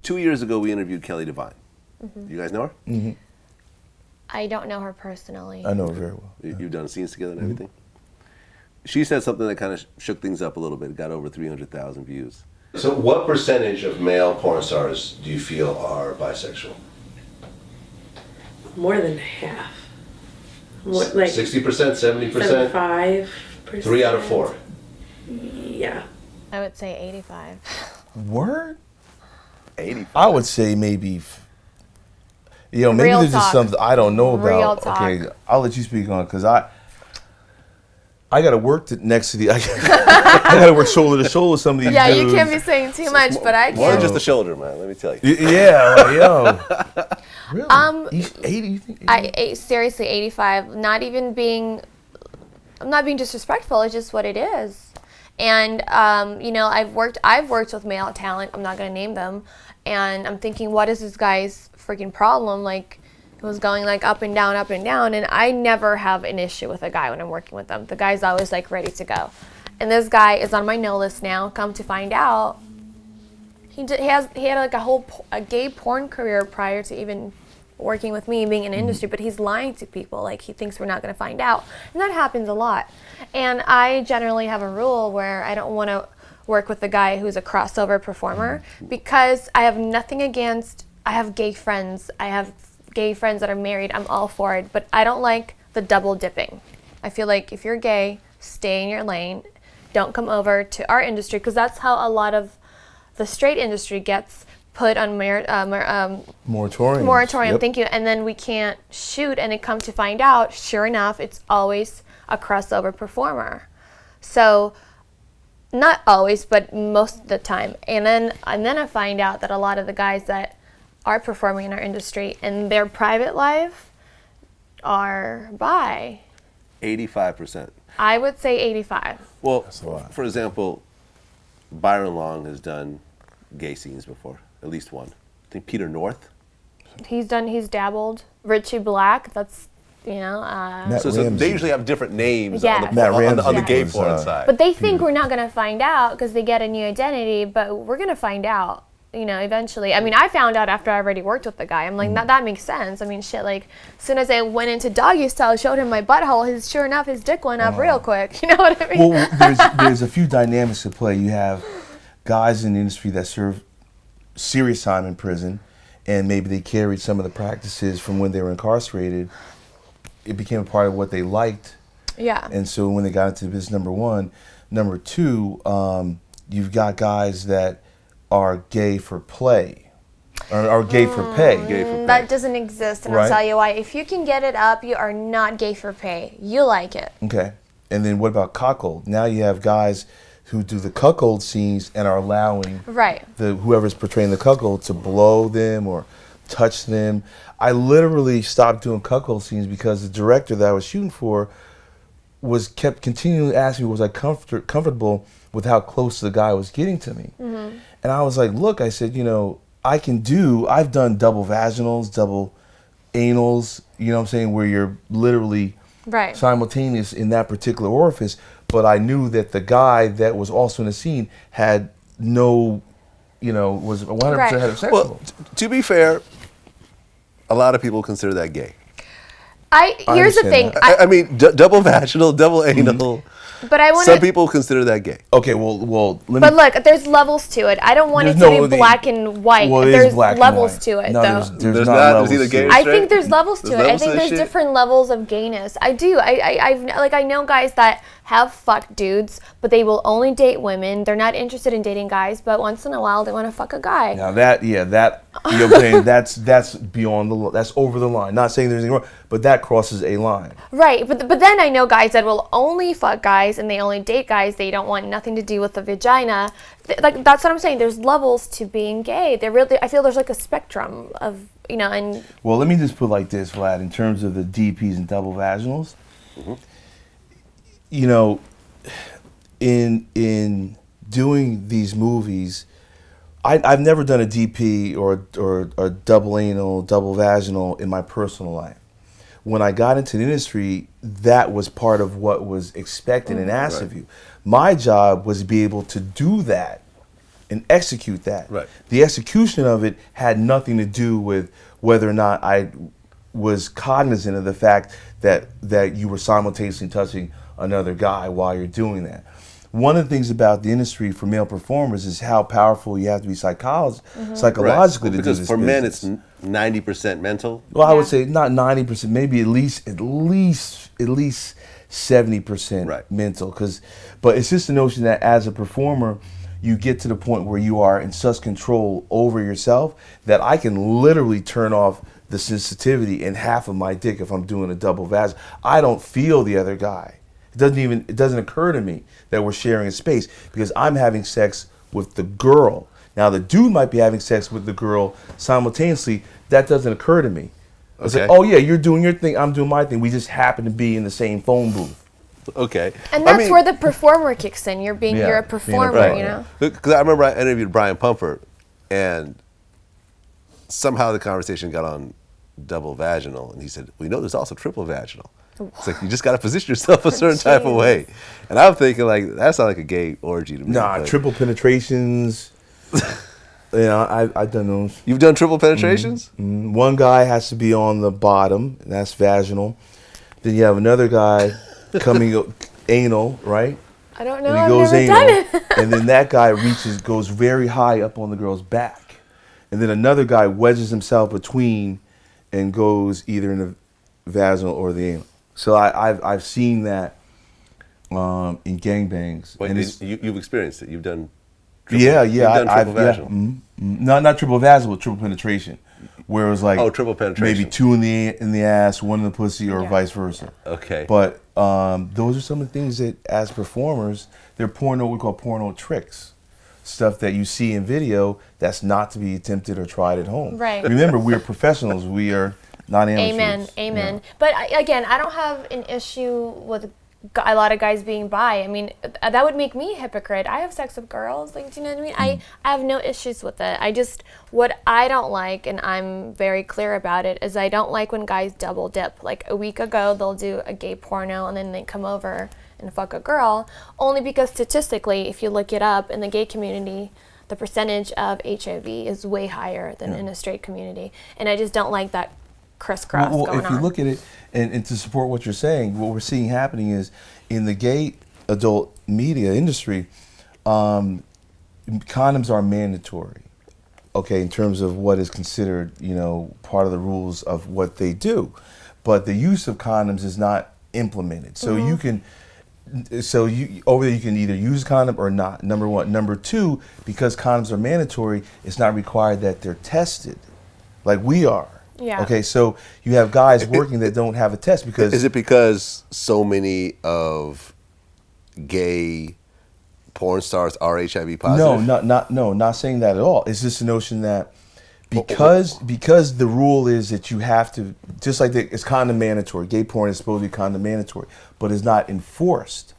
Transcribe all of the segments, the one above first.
2 years ago, we interviewed Kelly Devine. You guys know her? Mm-hmm. I don't know her personally. I know her very well. You've done scenes together and everything? She said something that kind of shook things up a little bit. It got over 300,000 views. So what percentage of male porn stars do you feel are bisexual? More than half. More, like 60%, 70%? 75%. 3 out of 4. Yeah. I would say 85. Word? 85. I would say maybe. Maybe Real there's just talk. something I don't know about. Real talk. Okay, I'll let you speak on because I got to work next to the. I got to work shoulder to shoulder with some of these. Yeah, dudes. you can't be saying too much, but I More than can. just the shoulder, man, let me tell you. Yeah, like, yo. Really? He's 80, you think? 80? Seriously, 85. I'm not being disrespectful. It's just what it is. And I've worked with male talent. I'm not gonna name them. And I'm thinking, what is this guy's freaking problem? Like, it was going like up and down, and I never have an issue with a guy when I'm working with them. The guy's always like ready to go. And this guy is on my no list now. Come to find out, he had like a gay porn career prior to even working with me, being in the industry, but he's lying to people. Like, he thinks we're not going to find out. And that happens a lot. And I generally have a rule where I don't want to work with a guy who's a crossover performer because I have nothing against, I have gay friends. I have gay friends that are married. I'm all for it. But I don't like the double dipping. I feel like if you're gay, stay in your lane. Don't come over to our industry because that's how a lot of the straight industry gets put on moratorium. Moratorium, thank you. And then we can't shoot, and it come to find out, sure enough, it's always a crossover performer. So, not always, but most of the time. And then I find out that a lot of the guys that are performing in our industry in their private life are bi. 85%. I would say 85. Well, That's a lot. for example, Byron Long has done gay scenes before, at least one. I think Peter North. He's dabbled. Richie Black, that's, Matt So Ramsey. they usually have different names Yeah. on the, Matt on the Ramsey gay was, porn side. But they think we're not going to find out because they get a new identity, but we're going to find out, eventually. I mean, I found out after I already worked with the guy. I'm like, that makes sense. I mean, shit, like, as soon as I went into doggy style, showed him my butthole, sure enough, his dick went up real quick. You know what I mean? Well, there's a few dynamics at play. You have guys in the industry that serve serious time in prison, and maybe they carried some of the practices from when they were incarcerated. It became a part of what they liked. Yeah. And so when they got into business, number one. Number two, you've got guys that are gay for play, or gay for pay. Gay for pay. That doesn't exist, and Right. I'll tell you why. If you can get it up, you are not gay for pay. You like it. Okay. And then what about cuckold? Now you have guys who do the cuckold scenes and are allowing Right. whoever's portraying the cuckold to blow them or touch them. I literally stopped doing cuckold scenes because the director that I was shooting for kept continually asking me, was I comfortable with how close the guy was getting to me? Mm-hmm. And I was like, look, I said, I've done double vaginals, double anals, you know what I'm saying, where you're literally Right. simultaneous in that particular orifice, but I knew that the guy that was also in the scene had no, was 100% Right. heterosexual. Well, to be fair, a lot of people consider that gay. Here's the thing. understand I mean, double vaginal, double anal. But I want Some to. people consider that gay. Okay, well, let me. But look, there's levels to it. I don't want it There's to no- be black and white. Well, it is There's black and levels white. to it, No, though. there's There's not not- levels there's either to gay it. or I straight? think there's levels to There's it. I levels think to there's that shit? different levels of gayness. I do. I know guys that have fucked dudes, but they will only date women. They're not interested in dating guys, but once in a while they want to fuck a guy. Now you know what I'm saying, that's beyond that's over the line. Not saying there's anything wrong, but that crosses a line. Right, but then I know guys that will only fuck guys and they only date guys. They don't want nothing to do with the vagina. Like, that's what I'm saying. There's levels to being gay. I feel there's like a spectrum of, and Well, let me just put it like this, Vlad, in terms of the DPs and double vaginals. In doing these movies, I've never done a DP or a double anal, double vaginal in my personal life. When I got into the industry, that was part of what was expected and asked of you. My job was to be able to do that and execute that. Right. The execution of it had nothing to do with whether or not I was cognizant of the fact that you were simultaneously touching another guy while you're doing that. One of the things about the industry for male performers is how powerful you have to be psychologically to do because this for men business. it's 90% mental. Well, I would Yeah. say not 90%, maybe at least 70% Right. mental. But it's just the notion that as a performer, you get to the point where you are in such control over yourself that I can literally turn off the sensitivity in half of my dick if I'm doing a double vag. I don't feel the other guy. It doesn't occur to me that we're sharing a space because I'm having sex with the girl. Now the dude might be having sex with the girl simultaneously. That doesn't occur to me. It's like, oh yeah, you're doing your thing, I'm doing my thing. We just happen to be in the same phone booth. Okay. And that's where the performer kicks in. You're a performer, performer. you know? Because I remember I interviewed Brian Pumper, and somehow the conversation got on double vaginal, and he said, "We know there's also triple vaginal." It's like you just got to position yourself a certain type of way, and I'm thinking like that sounds like a gay orgy to me. Nah, but triple penetrations. I've done those. You've done triple penetrations? One guy has to be on the bottom, and that's vaginal. Then you have another guy coming anal, right? I don't know. And he I've goes never anal, done it. and then that guy goes very high up on the girl's back, and then another guy wedges himself between, and goes either in the vaginal or the anal. So I've seen that in gangbangs. Wait, and you've experienced it. You've done. I've triple vaginal. Not triple vaginal, triple penetration, where it was like triple penetration. maybe two in the ass, one in the pussy, or Yeah. vice versa. Okay. But those are some of the things that, as performers, they're what we call porno tricks, stuff that you see in video that's not to be attempted or tried at home. Right. Remember, we're professionals. We are not amateurs. Amen. But again, I don't have an issue with a lot of guys being bi. I mean, that would make me a hypocrite. I have sex with girls. Like, do you know what I mean? I have no issues with it. What I don't like, and I'm very clear about it, is I don't like when guys double dip. Like a week ago, they'll do a gay porno and then they come over and fuck a girl, only because statistically, if you look it up in the gay community, the percentage of HIV is way higher than in a straight community. And I just don't like that crisscross going on. If you look at it, and to support what you're saying, what we're seeing happening is in the gay adult media industry, condoms are mandatory, okay, in terms of what is considered, part of the rules of what they do. But the use of condoms is not implemented. So you can, over there you can either use a condom or not, number one. Number two, because condoms are mandatory, it's not required that they're tested like we are. Yeah. Okay, so you have guys working that don't have a test because... Is it because so many of gay porn stars are HIV positive? No, not saying that at all. It's just the notion that because the rule is that you have to, just like it's condom mandatory, gay porn is supposed to be condom mandatory, but it's not enforced.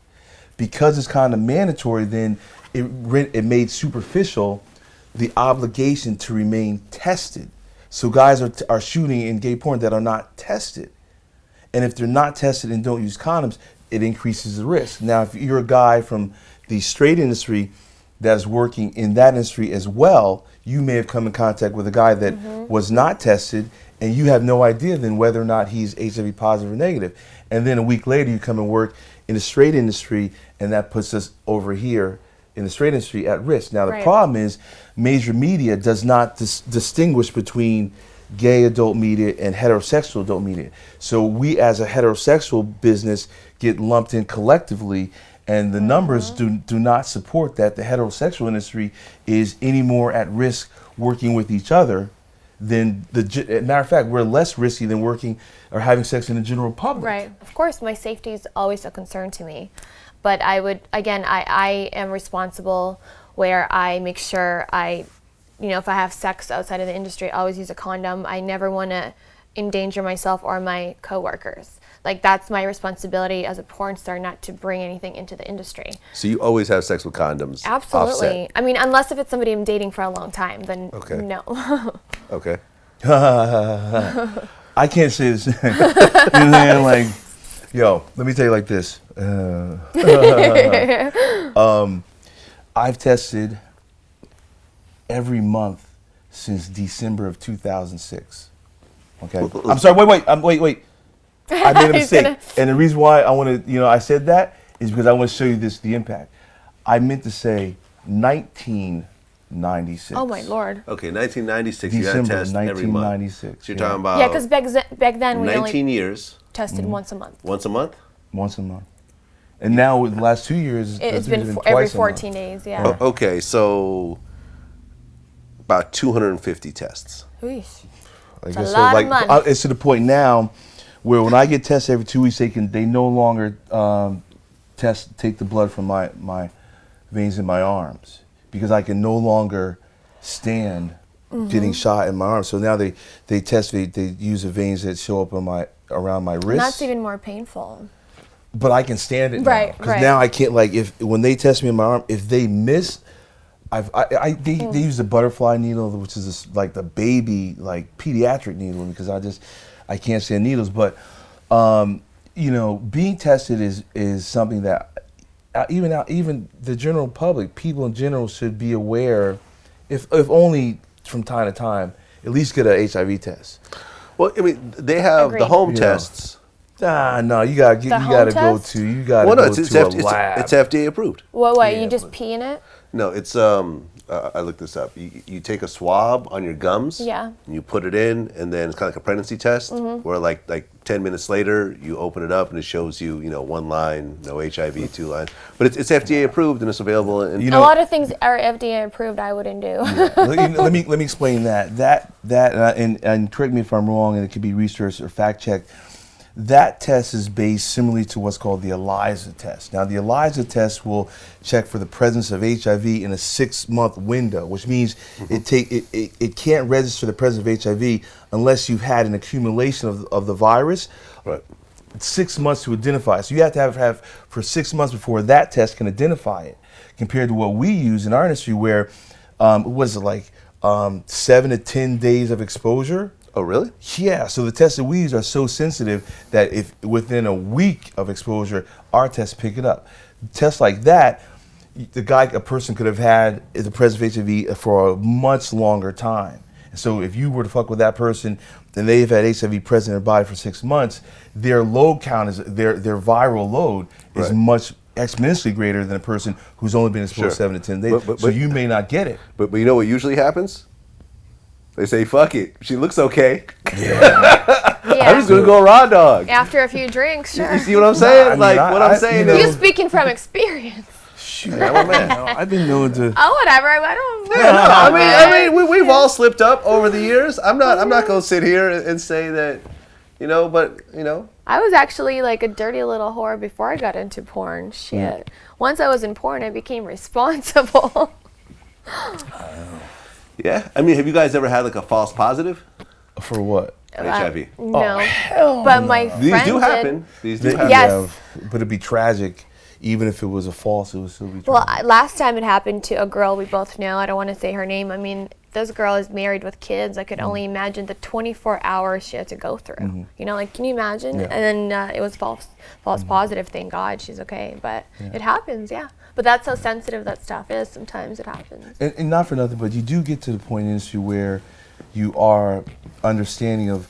Because it's condom mandatory, then it made superficial the obligation to remain tested. So guys are shooting in gay porn that are not tested. And if they're not tested and don't use condoms, it increases the risk. Now, if you're a guy from the straight industry that is working in that industry as well, you may have come in contact with a guy that was not tested, and you have no idea then whether or not he's HIV positive or negative. And then a week later, you come and work in the straight industry, and that puts us over here in the straight industry at risk. Now, the problem is major media does not distinguish between gay adult media and heterosexual adult media. So we as a heterosexual business get lumped in collectively, and the numbers do not support that the heterosexual industry is any more at risk working with each other than matter of fact, we're less risky than working or having sex in the general public. Right. Of course, my safety is always a concern to me. But I am responsible where I make sure if I have sex outside of the industry, I always use a condom. I never want to endanger myself or my coworkers. Like, that's my responsibility as a porn star, not to bring anything into the industry. So you always have sex with condoms? Absolutely. Offset. I mean, unless if it's somebody I'm dating for a long time, then no. Okay. I can't say the same. You know what I'm saying? Like, yo, let me tell you like this. I've tested every month since December of 2006. Okay, I'm sorry. Wait. I made a mistake, and the reason why I want to, I said that is because I want to show you the impact. I meant to say 1996. Oh my Lord. Okay, 1996. You got December to test every month. 1996. So you're talking about Yeah, because back then we 19 only years. tested once a month. Once a month. Once a month. And now with the last 2 years, It's been every twice a month. 14 days. Yeah. Okay, so about 250 tests. Oof. I It's a guess lot of like money. it's to the point now where when I get tested every 2 weeks, they no longer take the blood from my veins in my arms because I can no longer stand getting shot in my arms. So now they use the veins that show up around my wrists. And that's even more painful. But I can stand it now. Right, Because right. now I can't, when they test me in my arm, if they miss, they use the butterfly needle, which is the baby, pediatric needle, because I can't stand needles. But, being tested is something that even the general public, people in general should be aware, if only from time to time, at least get an HIV test. Well, I mean, they have the Agreed. home Yeah. tests. No, you gotta go test? to a lab. It's FDA approved. What? Yeah, You just but- pee in it? No, it's I looked this up. You take a swab on your gums. Yeah. And you put it in, and then it's kind of like a pregnancy test, where like 10 minutes later you open it up and it shows you one line, no HIV, 2 lines. But it's FDA approved and it's available. And A lot of things are FDA approved. I wouldn't do. let me explain that and correct me if I'm wrong, and it could be researched or fact checked. That test is based similarly to what's called the ELISA test. Now, the ELISA test will check for the presence of HIV in a 6-month window, which means it can't register the presence of HIV unless you've had an accumulation of the virus. Right. 6 months to identify. So you have to have for 6 months before that test can identify it, compared to what we use in our industry, where 7 to 10 days of exposure. Oh, really? Yeah, so the tests that we use are so sensitive that if within a week of exposure, our tests pick it up. Tests like that, a person could have had the presence of HIV for a much longer time. And so if you were to fuck with that person and they've had HIV present in their body for 6 months, their load count their viral load is Right. much exponentially greater than a person who's only been exposed Sure. 7 to 10 days. So you may not get it. But you know what usually happens? They say, fuck it. She looks okay. Yeah. I'm just going to go raw dog. After a few drinks, sure. You see what I'm saying? I mean, what I'm saying You're is... speaking from experience. Shoot, I've been known to. Oh, whatever. I don't. I mean, we've all slipped up over the years. I'm not going to sit here and say that, but. I was actually like a dirty little whore before I got into porn. Shit. Once I was in porn, I became responsible. Yeah. I mean, have you guys ever had like a false positive? For what? HIV. No. But my friend These do did. happen. These do happen. Yes. But it'd be tragic. Even if it was a false, it would still be tragic. Well, last time it happened to a girl we both know. I don't want to say her name. I mean, this girl is married with kids. I could only imagine the 24 hours she had to go through. Can you imagine? Yeah. And then it was false positive. Thank God she's okay. But it happens, yeah. But that's how sensitive that stuff is. Sometimes it happens. And not for nothing, but you do get to the point in industry where you are understanding of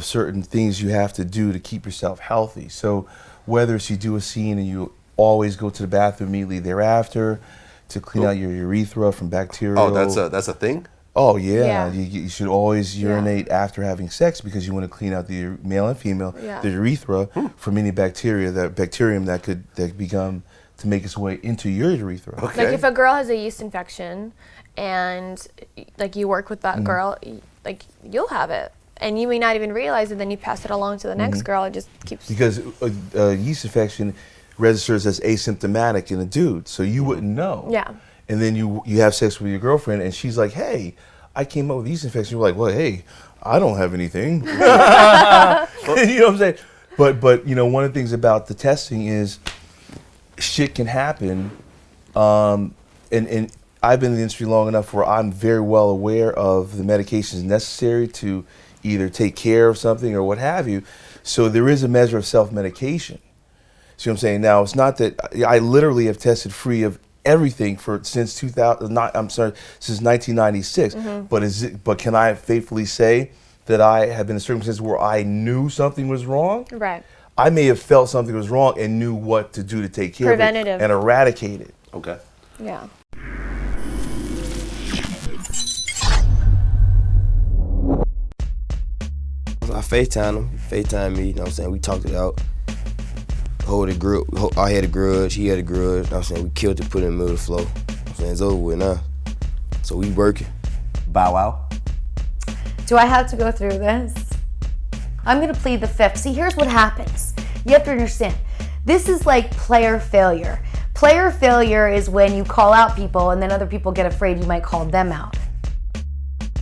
certain things you have to do to keep yourself healthy. So whether it's you do a scene and you always go to the bathroom immediately thereafter to clean out your urethra from bacterial. Oh, that's a thing? Oh yeah, Yeah. You should always urinate after having sex because you want to clean out the male and female, the urethra from any bacterium that could become to make its way into your urethra. Okay. Like if a girl has a yeast infection and like you work with that girl, like you'll have it. And you may not even realize it, then you pass it along to the next girl. It just keeps... Because a yeast infection registers as asymptomatic in a dude, so you wouldn't know. Yeah. And then you have sex with your girlfriend, and she's like, "Hey, I came up with yeast infection." You're like, "Well, hey, I don't have anything." You know what I'm saying? But one of the things about the testing is shit can happen, and I've been in the industry long enough where I'm very well aware of the medications necessary to either take care of something or what have you. So there is a measure of self-medication. See what I'm saying? Now, it's not that I literally have tested free of everything since 2000. Since 1996. But can I faithfully say that I have been in circumstances where I knew something was wrong? Right. I may have felt something was wrong and knew what to do to take care of it Preventative. and eradicate it. Okay. Yeah. I FaceTime me, you know what I'm saying? We talked it out. I had a grudge, he had a grudge, you know what I'm saying? We killed it, put it in the middle of the flow. You know what I'm saying? It's over with now. So we working. Bow wow. Do I have to go through this? I'm gonna plead the fifth. See, here's what happens. You have to understand. This is like player failure. Player failure is when you call out people and then other people get afraid you might call them out.